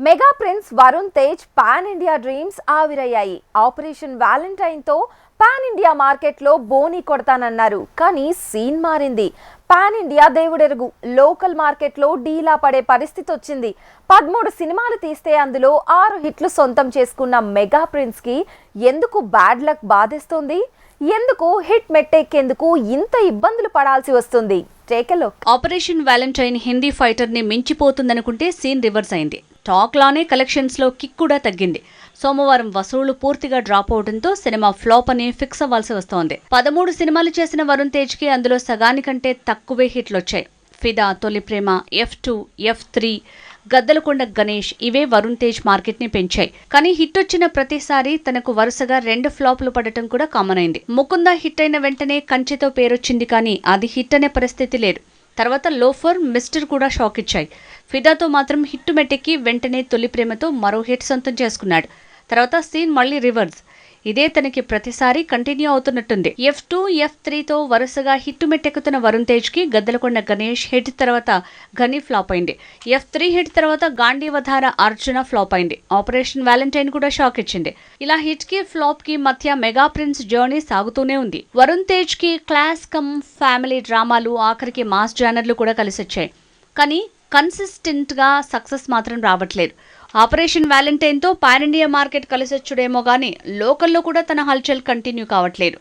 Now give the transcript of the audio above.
Mega prince Varun Tej pan India dreams ఆవిరయ్యాయి. Operation Valentine తో pan India market లో బోని కొడతానన్నారు. కానీ సీన్ మారింది. పాన్ ఇండియా దేవుడెరుగు లోకల్ మార్కెట్ లో డీలా పడే పరిస్థితి వచ్చింది. 13 సినిమాలు తీస్తే అందులో 6 హిట్లు సొంతం చేసుకున్న మెగా ప్రిన్స్ కి ఎందుకు బ్యాడ్ లక్ బాధేస్తోంది? ఎందుకు హిట్ మెట్టెక్కేందుకు ఇంత ఇబ్బందులు పడాల్సి వస్తుంది? Take a look. Operation Valentine Hindi fighter ని మించిపోతుందనుకుంటే సీన్ రివర్స్ అయింది. టాక్ లానే కలెక్షన్స్ లో కిక్ కూడా తగ్గింది. సోమవారం వసూళ్లు పూర్తిగా డ్రాప్ అవడంతో సినిమా ఫ్లాప్ అని ఫిక్స్ అవ్వాల్సి వస్తోంది. 13 సినిమాలు చేసిన వరుణ్ తేజ్ కి అందులో సగానికంటే తక్కువే హిట్లొచ్చాయి. ఫిదా, తొలి ప్రేమ, F2, F3, గద్దలకొండ గణేష్ ఇవే వరుణ్ తేజ్ మార్కెట్ ని పెంచాయి. కానీ హిట్ వచ్చిన ప్రతిసారి తనకు వరుసగా 2 ఫ్లాప్లు పడటం కూడా కామన్ అయింది. ముకుంద హిట్ అయిన వెంటనే కంచెతో పేరొచ్చింది, కానీ అది హిట్ అనే పరిస్థితి లేదు. తర్వాత లోఫర్, మిస్టర్ కూడా షాక్ ఇచ్చాయి. ఫిదాతో మాత్రం హిట్ మెట్టెక్కి వెంటనే తొలి ప్రేమతో మరో హిట్ సొంతం చేసుకున్నాడు. తర్వాత సీన్ మళ్లీ రివర్స్. ఇదే తనకి ప్రతిసారి కంటిన్యూ అవుతున్నట్టుంది. F2, F3తో వరుసగా హిట్ మెట్టెక్కుతున్న వరుణ్ తేజ్ కి గద్దలకొండ గణేష్ హిట్ తర్వాత ఘని ఫ్లాప్ అయింది. F3 హిట్ తర్వాత గాంధీవధార అర్జున ఫ్లాప్ అయింది. ఆపరేషన్ వ్యాలంటైన్ కూడా షాక్ ఇచ్చింది. ఇలా హిట్ కి ఫ్లాప్ కి మధ్య మెగా ప్రిన్స్ జర్నీ సాగుతూనే ఉంది. వరుణ్ తేజ్ కి క్లాస్ కమ్ ఫ్యామిలీ డ్రామాలు, ఆఖరికి మాస్ జానర్లు కూడా కలిసొచ్చాయి. కానీ కన్సిస్టెంట్ గా సక్సెస్ మాత్రం రావట్లేదు. ఆపరేషన్ వ్యాలంటైన్ తో పాన్ ఇండియా మార్కెట్ కలిసొచ్చుడేమో గానీ లోకల్లో కూడా తన హల్చల్ కంటిన్యూ కావట్లేదు.